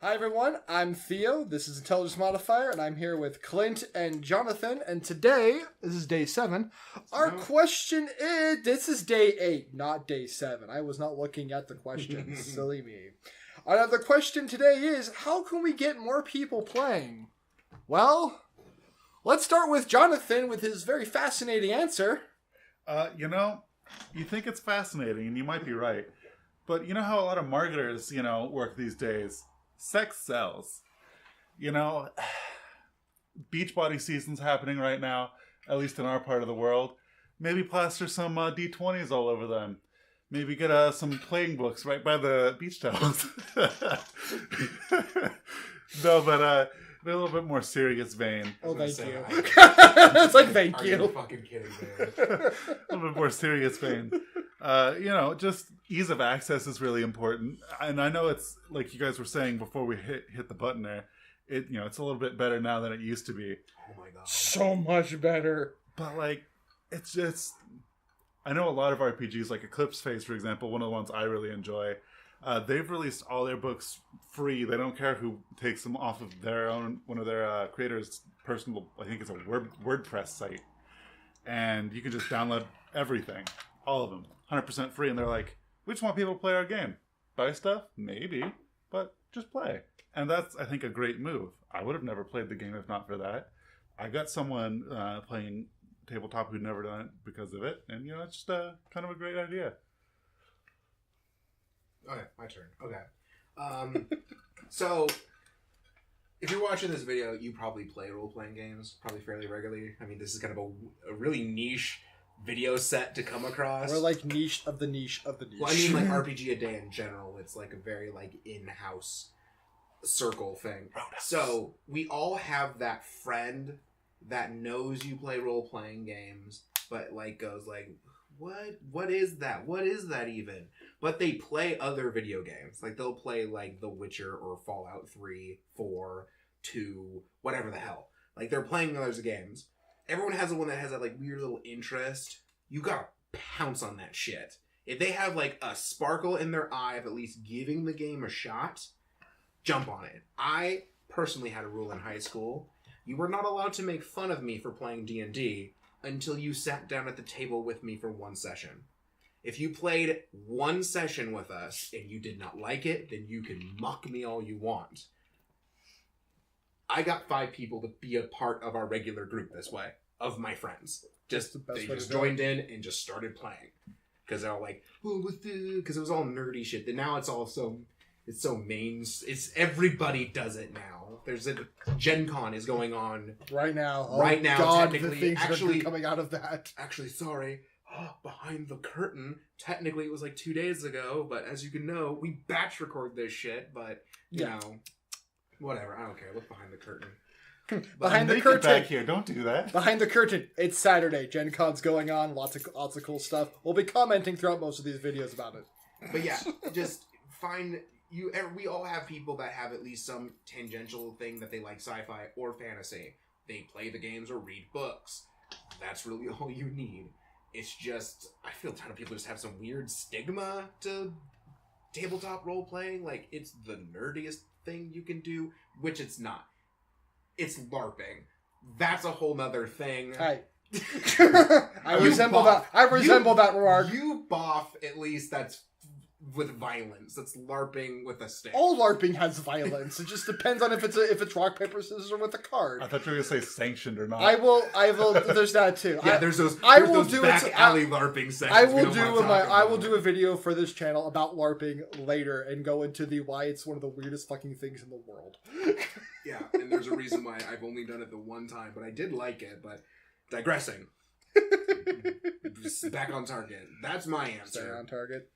Hi everyone, I'm Theo, this is Intelligence Modifier, and I'm here with Clint and Johnathan, and today, this is day 7, our question is, this is day 8, not day 7. I was not looking at the questions, silly me. The question today is, how can we get more people playing? Well, let's start with Johnathan with his very fascinating answer. You think it's fascinating, and you might be right, but you know how a lot of marketers, work these days? Sex sells. Beachbody season's happening right now, at least in our part of the world. Maybe plaster some D20s all over them. Maybe get some playing books right by the beach towels. No, but in a little bit more serious vein. Oh, thank you. It's like, thank you. Are you fucking kidding me? A little bit more serious vein. Just ease of access is really important. And I know it's, like you guys were saying before we hit the button there, it's a little bit better now than it used to be. Oh my god. So much better. But, it's just... I know a lot of RPGs, like Eclipse Phase, for example, one of the ones I really enjoy. They've released all their books free. They don't care who takes them off of one of their creators' personal, I think it's a WordPress site. And you can just download everything. All of them. 100% free. And they're like, we just want people to play our game. Buy stuff? Maybe. But just play. And that's, I think, a great move. I would have never played the game if not for that. I got someone playing tabletop who'd never done it because of it. And, it's just kind of a great idea. Okay, my turn. Okay. So, if you're watching this video, you probably play role-playing games, probably fairly regularly. I mean, this is kind of a really niche video set to come across. We're like niche of the niche of the niche. Well, I mean, like RPG a day in general. It's like a very in-house circle thing. So, we all have that friend that knows you play role-playing games, but goes what is that? What is that even? But they play other video games. They'll play The Witcher or Fallout 3, 4, 2, whatever the hell. They're playing those games. Everyone has the one that has that weird little interest. You gotta pounce on that shit. If they have a sparkle in their eye of at least giving the game a shot, jump on it. I personally had a rule in high school. You were not allowed to make fun of me for playing D&D until you sat down at the table with me for one session. If you played one session with us and you did not like it, then you can muck me all you want. I got 5 people to be a part of our regular group this way, of my friends. They just joined in and just started playing. Because they're all like, oh, what's this? Because it was all nerdy shit. And now it's all it's so everybody does it now. There's a Gen Con is going on right now. Oh, right now, God, technically. the things that are coming out of that. Actually, sorry. Behind the curtain. Technically, it was 2 days ago, but as you can know, we batch record this shit. But you know, whatever. I don't care. Look behind the curtain. Behind the curtain. Back here. Don't do that. Behind the curtain. It's Saturday. Gen Con's going on. Lots of cool stuff. We'll be commenting throughout most of these videos about it. But yeah, just find. We all have people that have at least some tangential thing that they like, sci-fi or fantasy. They play the games or read books. That's really all you need. It's just, I feel a ton of people just have some weird stigma to tabletop role-playing. It's the nerdiest thing you can do, which it's not. It's LARPing. That's a whole nother thing. Hi. I resemble that remark. You boff, at least that's with violence. That's LARPing with a stick. All LARPing has violence. It just depends on if it's rock, paper, scissors or with a card. I thought you were going to say sanctioned or not. I will. There's that too. Yeah, there's those back alley LARPing sections. I will do a video for this channel about LARPing later and go into why it's one of the weirdest fucking things in the world. Yeah, and there's a reason why I've only done it the one time, but I did like it. But digressing. Back on target. That's my answer. Stay on target.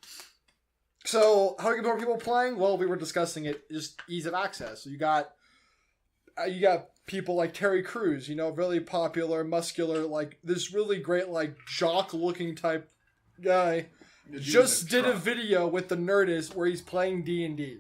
So, how to get more people playing? Well, we were discussing it, just ease of access. So you got people like Terry Crews, really popular, muscular, this really great, jock-looking type guy. Just did a video with the Nerdist where he's playing D&D.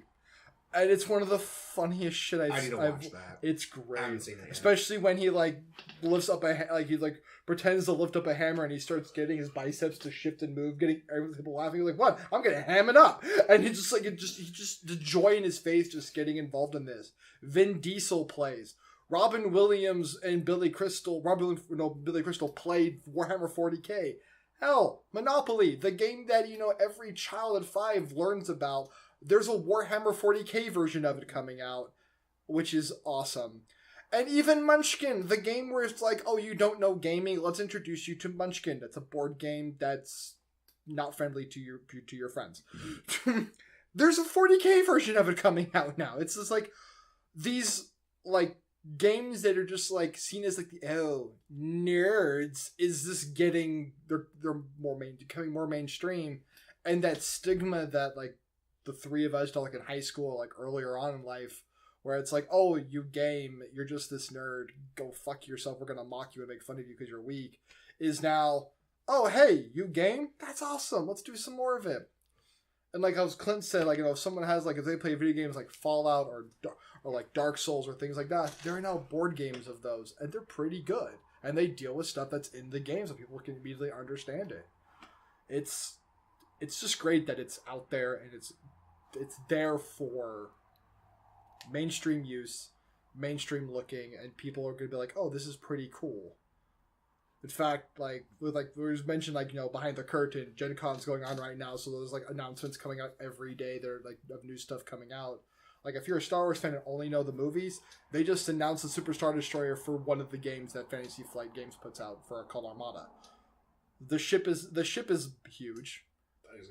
And it's one of the funniest shit I need to watch that. It's great. I haven't seen it yet. Especially when he like lifts up he pretends to lift up a hammer and he starts getting his biceps to shift and move, getting people laughing. He's like, "What? I'm gonna ham it up!" And he's just like, the joy in his face just getting involved in this. Vin Diesel plays. Robin Williams and Billy Crystal. Billy Crystal played Warhammer 40K. Hell, Monopoly, the game that every child at 5 learns about. There's a Warhammer 40K version of it coming out, which is awesome. And even Munchkin, the game where it's like, oh, you don't know gaming, let's introduce you to Munchkin. That's a board game that's not friendly to your friends. There's a 40K version of it coming out now. It's just like these like games that are just like seen as like nerds is just getting they're becoming more mainstream, and that stigma that like the three of us dealt like in high school, like earlier on in life, where it's like, oh, you game, you're just this nerd, go fuck yourself, we're gonna mock you and make fun of you because you're weak, is now, oh, hey, you game? That's awesome, let's do some more of it. And like as Clint said, like, if someone has like, if they play video games like Fallout or like Dark Souls or things like that, there are now board games of those, and they're pretty good, and they deal with stuff that's in the game so people can immediately understand it. It's just great that it's out there and it's there for mainstream use, mainstream looking, and people are gonna be like, oh, this is pretty cool. In fact, like with like we was mentioned, like behind the curtain, Gen Con's going on right now, so there's like announcements coming out every day. They're like of new stuff coming out. Like if you're a Star Wars fan and only know the movies, they just announced the Super Star Destroyer for one of the games that Fantasy Flight Games puts out for called Armada. The ship is huge,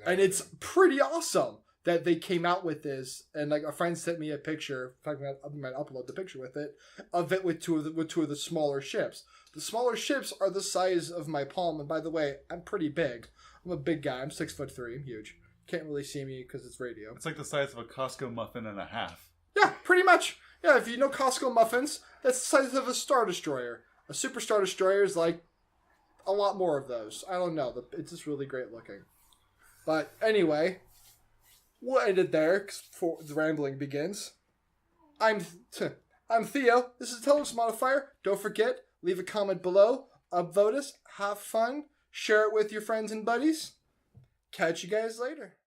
and it's pretty awesome that they came out with this. And like a friend sent me a picture. In fact, I might upload the picture with it of it with two of the smaller ships. The smaller ships are the size of my palm, and by the way, I'm pretty big. I'm a big guy. I'm 6'3". I'm huge. Can't really see me because it's radio. It's like the size of a Costco muffin and a half. Yeah, pretty much. Yeah, if you know Costco muffins, that's the size of a Star Destroyer. A Super Star Destroyer is like a lot more of those. I don't know. It's just really great looking. But anyway, we'll end it there before the rambling begins. I'm Theo. This is Intelligence Modifier. Don't forget, leave a comment below, upvote us, have fun, share it with your friends and buddies. Catch you guys later.